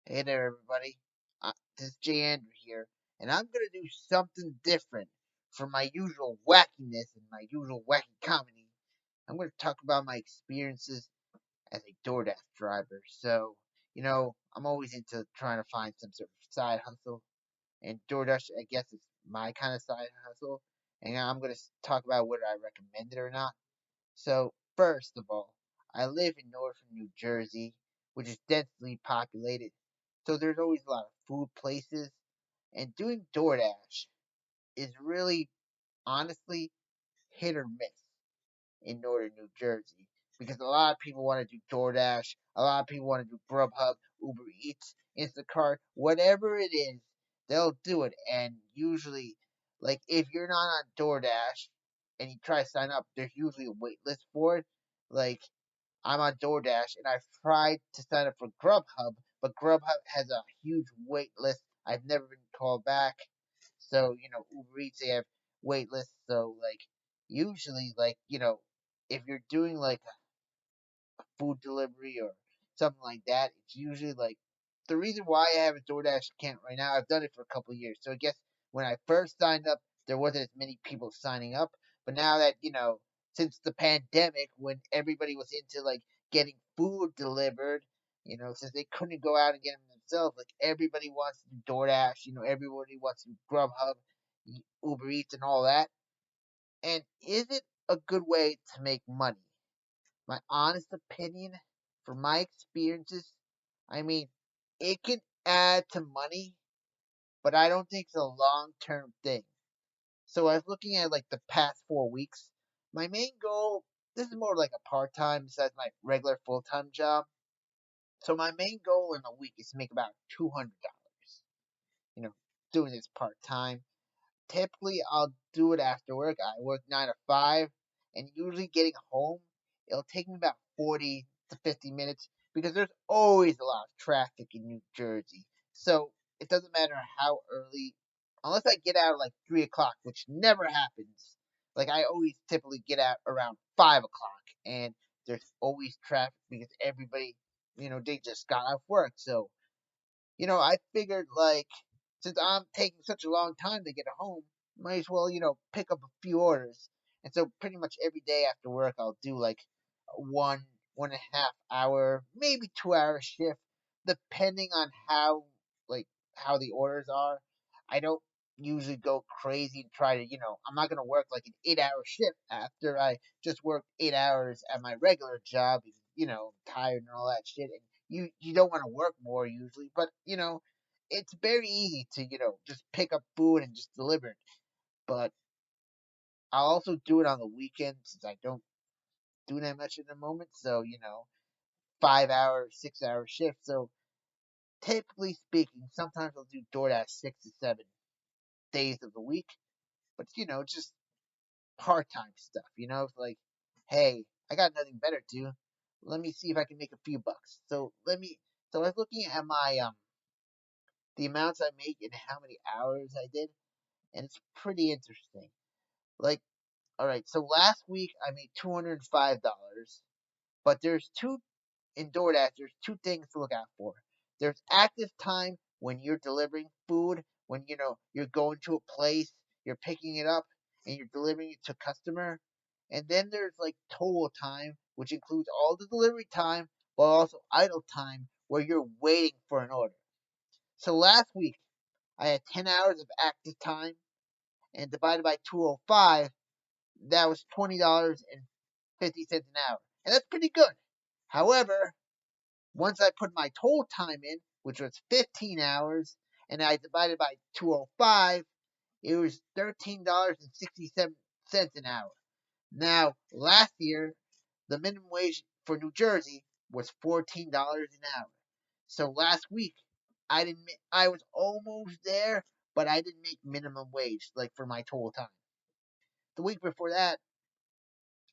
Hey there, everybody. This is Jay Andrew here, and I'm gonna do something different from my usual wackiness and my usual wacky comedy. I'm gonna talk about my experiences as a Doordash driver. I'm always into trying to find some sort of side hustle, and Doordash, I guess, is my kind of side hustle. And I'm gonna talk about whether I recommend it or not. So, first of all, I live in northern New Jersey, which is densely populated, so there's always a lot of food places, and doing DoorDash is really, honestly, hit or miss in northern New Jersey because a lot of people want to do DoorDash, a lot of people want to do Grubhub, Uber Eats, Instacart, whatever it is, they'll do it. And usually, like if you're not on DoorDash and you try to sign up, there's usually a wait list for it. Like I'm on DoorDash and I've tried to sign up for Grubhub, but Grubhub has a huge wait list. I've never been called back. So, Uber Eats, they have wait lists. So, like, usually, if you're doing like food delivery or something like that, it's usually like the reason why I have a DoorDash account right now. I've done it for a couple of years, so I guess when I first signed up, there wasn't as many people signing up. But now that since the pandemic, when everybody was into like getting food delivered, since they couldn't go out and get them themselves, like everybody wants to do DoorDash. Everybody wants to do Grubhub, Uber Eats, and all that. And is it a good way to make money? My honest opinion, from my experiences, I mean, it can add to money, but I don't think it's a long term thing. So I was looking at like the past 4 weeks. My main goal, this is more like a part time besides my regular full time job. So my main goal in a week is to make about $200, you know, doing this part time. Typically, I'll do it after work. I work 9 to 5, and usually getting home, it'll take me about 40 to 50 minutes because there's always a lot of traffic in New Jersey. So it doesn't matter how early, unless I get out at like 3 o'clock, which never happens. Like, I always typically get out around 5 o'clock, and there's always traffic because everybody, they just got off work. So I figured like since I'm taking such a long time to get home, might as well, pick up a few orders. And so pretty much every day after work I'll do like a 1.5 hour, maybe 2 hour shift, depending on how the orders are. I don't usually go crazy and try to, I'm not gonna work like an 8 hour shift after I just worked 8 hours at my regular job, I'm tired and all that shit. And you don't want to work more usually, but it's very easy to just pick up food and just deliver it. But I'll also do it on the weekends since I don't do that much at the moment. So 5 hour, 6 hour shift. So typically speaking, sometimes I'll do DoorDash 6 to 7 days of the week, but just part time stuff. It's like, hey, I got nothing better to do. Let me see if I can make a few bucks. So I was looking at my the amounts I make and how many hours I did, and it's pretty interesting. Like, all right, so last week I made $205, but there's two in DoorDash. There's two things to look out for. There's active time when you're delivering food, when you're going to a place, you're picking it up, and you're delivering it to customer. And then there's like total time, which includes all the delivery time, but also idle time where you're waiting for an order. So last week I had 10 hours of active time, and divided by 205, that was $20.50 an hour. And that's pretty good. However, once I put my total time in, which was 15 hours, and I divided by 205, it was $13.67 an hour. Now, last year, the minimum wage for New Jersey was $14 an hour. So last week, I was almost there, but I didn't make minimum wage like for my total time. The week before that,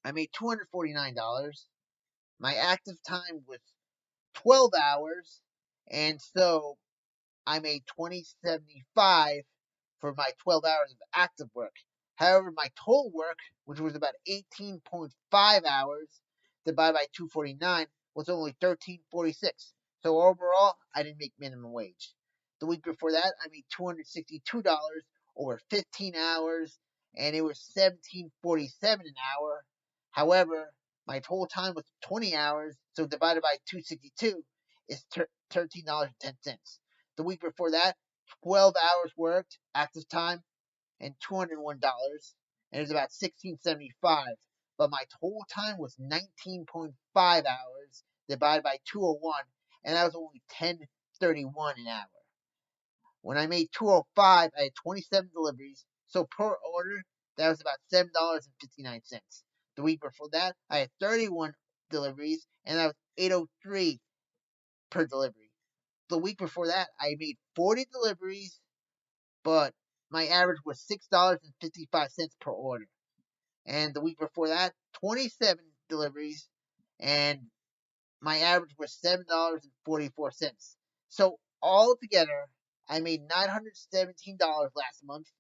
I made $249. My active time was 12 hours, and so I made 2075 for my 12 hours of active work. However, my total work, which was about 18.5 hours divided by 249, was only 1346. So overall, I didn't make minimum wage. The week before that, I made $262 over 15 hours, and it was $17.47 an hour. However, my total time was 20 hours, so divided by 262 is $13.10. The week before that, 12 hours worked, active time, and $201, and it was about 1675. But my total time was 19.5 hours divided by 201, and that was only 10.31 an hour. When I made 205, I had 27 deliveries, so per order, that was about $7.59. The week before that, I had 31 deliveries, and that was 803 per delivery. The week before that, I made 40 deliveries, but my average was $6.55 per order. And the week before that, 27 deliveries, and my average was $7.44. So altogether, I made $917 last month,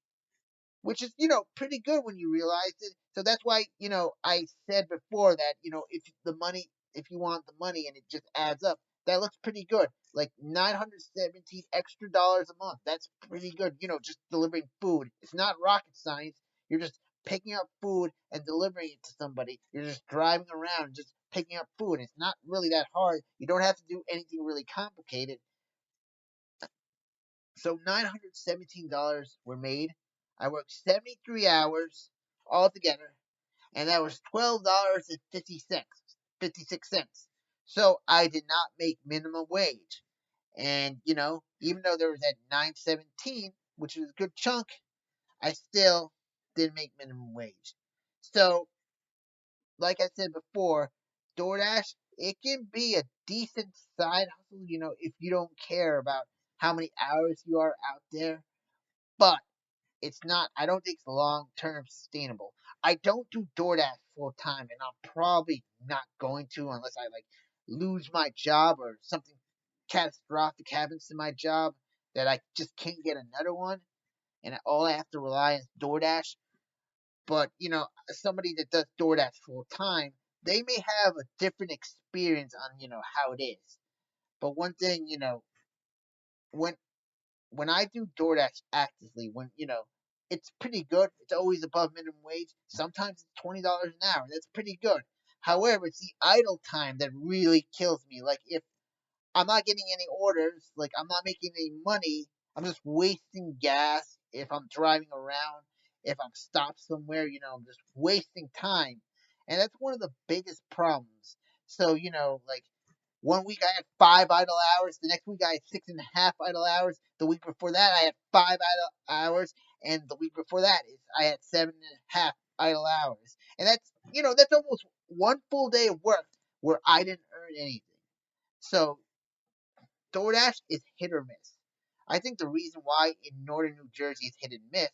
which is, pretty good when you realize it. So that's why, I said before that, if you want the money and it just adds up, that looks pretty good. Like 917 extra dollars a month. That's pretty good, just delivering food. It's not rocket science. You're just picking up food and delivering it to somebody. You're just driving around and just picking up food. It's not really that hard. You don't have to do anything really complicated. So $917 were made. I worked 73 hours altogether, and that was $12.56. So I did not make minimum wage. And, even though there was that 917, which is a good chunk, I still didn't make minimum wage. So, like I said before, DoorDash, it can be a decent side hustle, if you don't care about how many hours you are out there. But it's not, I don't think it's long term sustainable. I don't do DoorDash full time, and I'm probably not going to unless I lose my job or something catastrophic happens to my job that I just can't get another one, and all I have to rely on is DoorDash. But somebody that does DoorDash full time, they may have a different experience on how it is. But one thing, when I do DoorDash actively, it's pretty good. It's always above minimum wage. Sometimes it's $20 an hour. That's pretty good. However, it's the idle time that really kills me. Like if I'm not getting any orders, like I'm not making any money, I'm just wasting gas. If I'm driving around, if I'm stopped somewhere, I'm just wasting time, and that's one of the biggest problems. So like 1 week I had 5 idle hours. The next week I had 6.5 idle hours. The week before that I had 5 idle hours, and the week before that I had 7.5 idle hours. And that's almost one full day of work where I didn't earn anything. So DoorDash is hit or miss. I think the reason why in northern New Jersey it's hit and miss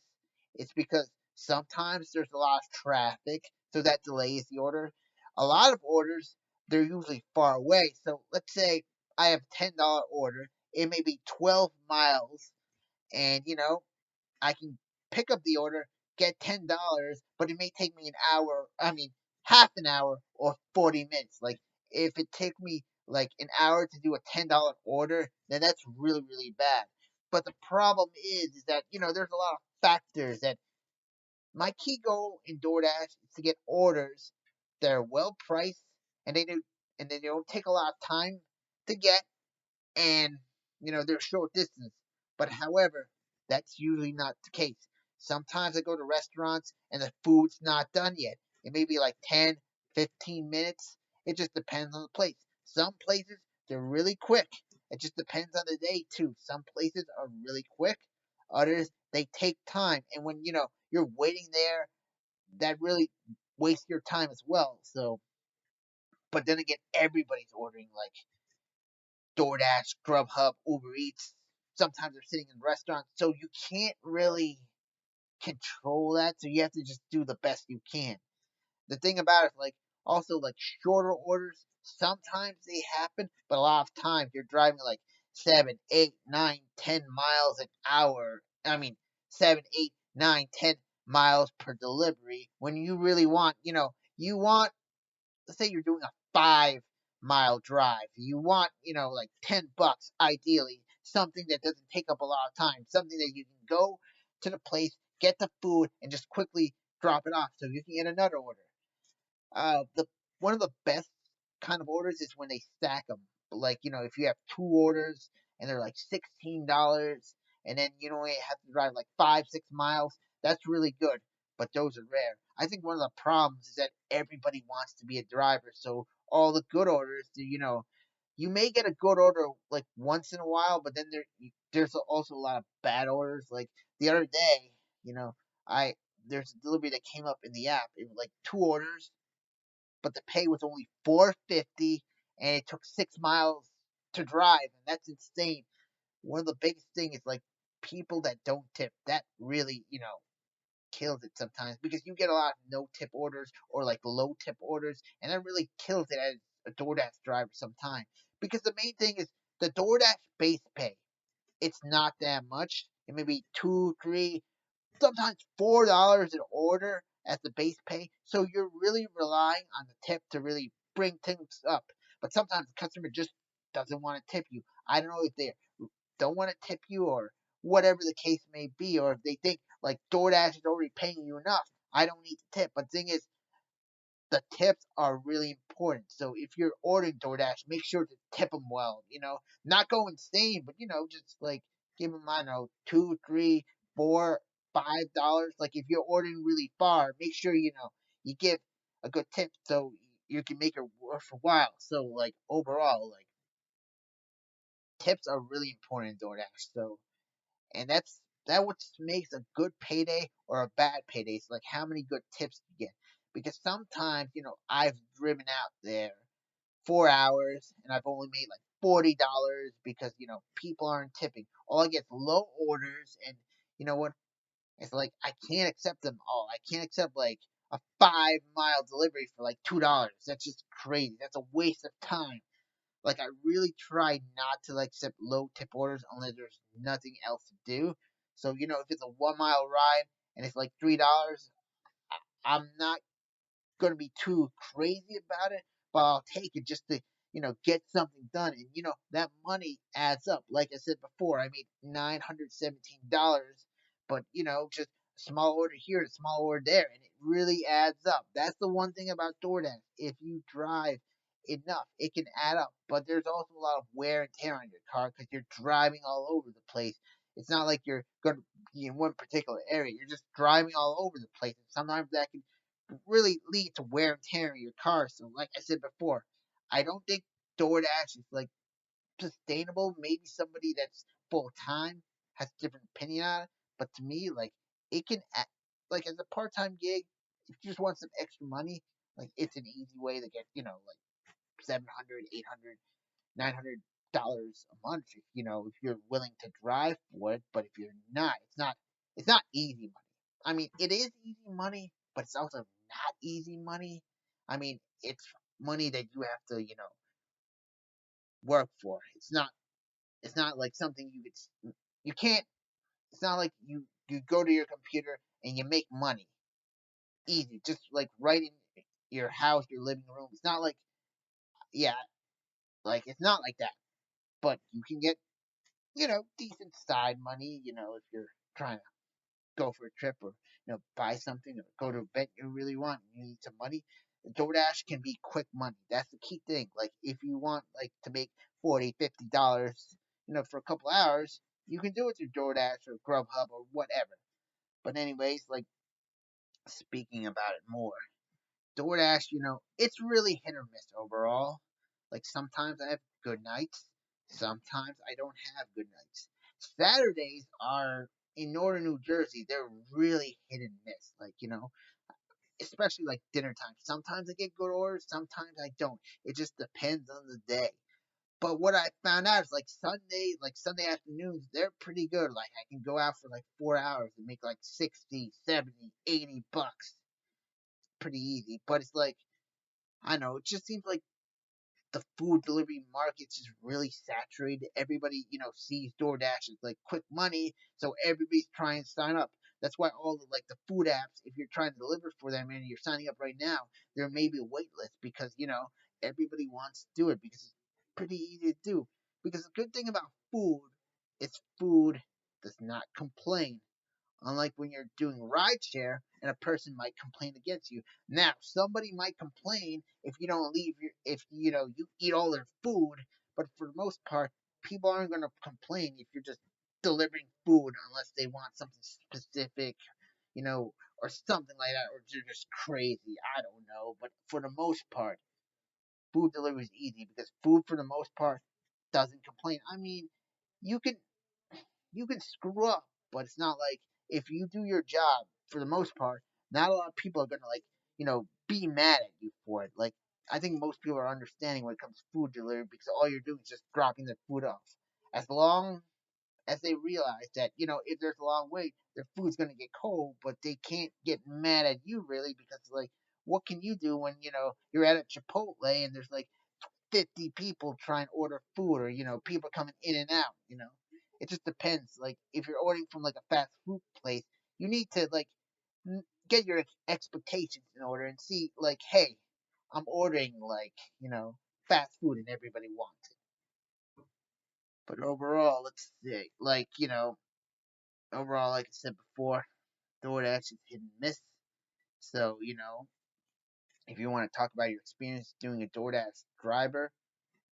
is because sometimes there's a lot of traffic, so that delays the order. A lot of orders, they're usually far away. So let's say I have a $10 order, it may be 12 miles, and I can pick up the order, get $10, but it may take me an hour, half an hour or 40 minutes. Like, if it take me like an hour to do a $10 order, then that's really, really bad. But the problem is that, there's a lot of factors that my key goal in DoorDash is to get orders that are well priced and they don't take a lot of time to get, and they're short distance. But however, that's usually not the case. Sometimes I go to restaurants and the food's not done yet. It may be like 10, 15 minutes. It just depends on the place. Some places they're really quick. It just depends on the day too. Some places are really quick. Others they take time. And when you're waiting there, that really wastes your time as well. So, but then again, everybody's ordering like DoorDash, Grubhub, Uber Eats. Sometimes they're sitting in restaurants, so you can't really control that. So you have to just do the best you can. The thing about it, also like shorter orders, sometimes they happen, but a lot of times you're driving like 7, 8, 9, 10 miles an hour. I mean, 7, 8, 9, 10 miles per delivery when you really want, you want, let's say you're doing a mile drive. You want, like $10 ideally, something that doesn't take up a lot of time, something that you can go to the place, get the food, and just quickly drop it off so you can get another order. The One of the best kind of orders is when they stack them. Like, if you have two orders and they're like $16, and then you only have to drive like 5-6 miles, that's really good. But those are rare. I think one of the problems is that everybody wants to be a driver, so all the good orders, you may get a good order like once in a while, but then there's also a lot of bad orders. Like the other day, I there's a delivery that came up in the app. It was like two orders, but the pay was only $4.50, and it took 6 miles to drive, and that's insane. One of the biggest things is like people that don't tip. That really, kills it sometimes because you get a lot of no tip orders or like low tip orders, and that really kills it as a DoorDash driver sometimes. Because the main thing is the DoorDash base pay. It's not that much. It may be two, three, sometimes $4 an order as the base pay. So you're really relying on the tip to really bring things up. But sometimes the customer just doesn't want to tip you. I don't know if they don't want to tip you or whatever the case may be, or if they think like DoorDash is already paying you enough. I don't need to tip. But the thing is, the tips are really important. So if you're ordering DoorDash, make sure to tip them well. Not go insane, but just like give them, I don't know, two, three, four, $5. Like if you're ordering really far, make sure you give a good tip so you can make it worthwhile. So like overall, like tips are really important in DoorDash. So and that what makes a good payday or a bad payday. It's like how many good tips you get. Because sometimes, I've driven out there 4 hours and I've only made like $40 because, people aren't tipping. All I get is low orders, and you know what? It's like I can't accept them all. I can't accept like a 5 mile delivery for like $2. That's just crazy. That's a waste of time. Like I really try not to like accept low tip orders unless there's nothing else to do. So if it's a 1 mile ride and it's like $3, I'm not gonna be too crazy about it, but I'll take it just to get something done. And that money adds up. Like I said before, I made $917, but just a small order here, a small order there, and it really adds up. That's the one thing about DoorDash. If you drive enough, it can add up. But there's also a lot of wear and tear on your car because you're driving all over the place. It's not like you're going to be in one particular area. You're just driving all over the place. And sometimes that can really lead to wear and tear in your car. So, like I said before, I don't think DoorDash is like sustainable. Maybe somebody that's full time has a different opinion on it. But to me, like it can act like as a part time gig. If you just want some extra money, like it's an easy way to get like 700, 800, $900 a month. If you're willing to drive for it. But if you're not, it's not easy money. I mean, it is easy money, but it's also not easy money. I mean, it's money that you have to work for. It's not like something you can't. It's not like you go to your computer and you make money easy, just like right in your house, your living room. It's not like, yeah, like it's not like that. But you can get decent side money. If you're trying to go for a trip or buy something or go to an event you really want and you need some money. DoorDash can be quick money. That's the key thing. Like if you want like to make 40, $50, for a couple hours, you can do it through DoorDash or Grubhub or whatever. But anyways, like speaking about it more, DoorDash, it's really hit or miss overall. Like sometimes I have good nights, sometimes I don't have good nights. Saturdays are in northern New Jersey, they're really hit and miss. Like, especially like dinner time. Sometimes I get good orders, sometimes I don't. It just depends on the day. But what I found out is like Sunday afternoons, they're pretty good. Like I can go out for like 4 hours and make like 60, 70, $80. Pretty easy. But it's like I don't know, it just seems like the food delivery market's just really saturated. Everybody, sees DoorDash as like quick money, so everybody's trying to sign up. That's why all the like the food apps, if you're trying to deliver for them and you're signing up right now, there may be a wait list because everybody wants to do it because it's pretty easy to do. Because the good thing about food is food does not complain. Unlike when you're doing rideshare and a person might complain against you. Now, somebody might complain if you don't leave your, if you eat all their food, but for the most part, people aren't going to complain if you're just delivering food unless they want something specific, or something like that, or they're just crazy. I don't know, but for the most part, food delivery is easy because food, for the most part, doesn't complain. I mean, you can you can screw up, but it's not like if you do your job for the most part, not a lot of people are gonna be mad at you for it. Like I think most people are understanding when it comes to food delivery because all you're doing is just dropping their food off. As long as they realize that, if there's a long wait, their food's gonna get cold, but they can't get mad at you really because like what can you do when, you're at a Chipotle and there's like 50 people trying to order food or people coming in and out. It just depends. Like if you're ordering from like a fast food place, you need to like get your expectations in order and see like, hey, I'm ordering like fast food and everybody wants it. But overall, let's see, like overall, like I said before, DoorDash is hit and miss. So if you want to talk about your experience doing a DoorDash driver,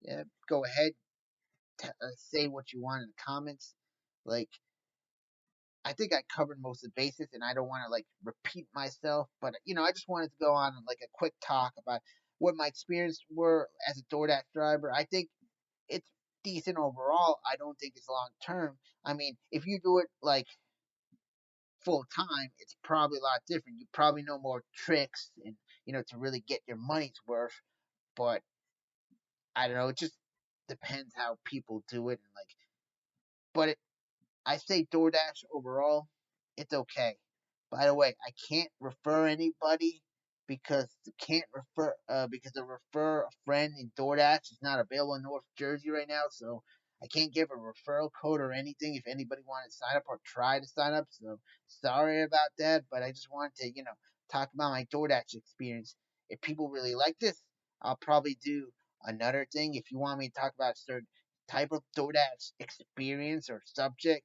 yeah, go ahead, say what you want in the comments. Like, I think I covered most of the bases, and I don't want to like repeat myself. But I just wanted to go on like a quick talk about what my experience were as a DoorDash driver. I think it's decent overall. I don't think it's long term. I mean, if you do it like full time, it's probably a lot different. You probably know more tricks and to really get your money's worth. But I don't know. It just depends how people do it and like. But I say DoorDash overall, it's okay. By the way, I can't refer anybody because the refer a friend in DoorDash is not available in North Jersey right now, so I can't give a referral code or anything if anybody wanted to sign up or try to sign up. So sorry about that, but I just wanted to talk about my DoorDash experience. If people really like this, I'll probably do another thing. If you want me to talk about a certain type of DoorDash experience or subject,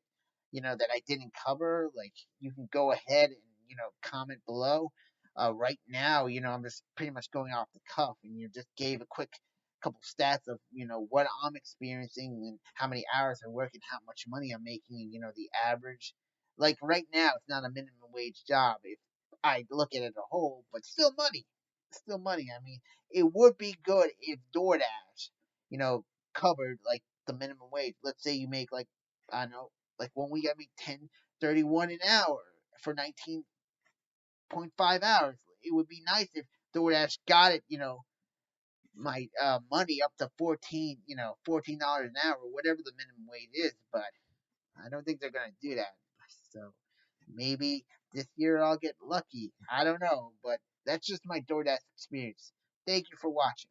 that I didn't cover, like you can go ahead and comment below. Right now, I'm just pretty much going off the cuff, and just gave a quick couple stats of what I'm experiencing and how many hours I work and how much money I'm making, and the average. Like right now, it's not a minimum wage job if I look at it as a whole, but still money, still money. I mean, it would be good if DoorDash, you know, covered like the minimum wage. Let's say you make like I don't know, like one week I make 10.31 an hour for 19.5 hours. It would be nice if DoorDash got it, my money up to $14 an hour, whatever the minimum wage is. But I don't think they're gonna do that. So maybe this year I'll get lucky. I don't know, but that's just my DoorDash experience. Thank you for watching.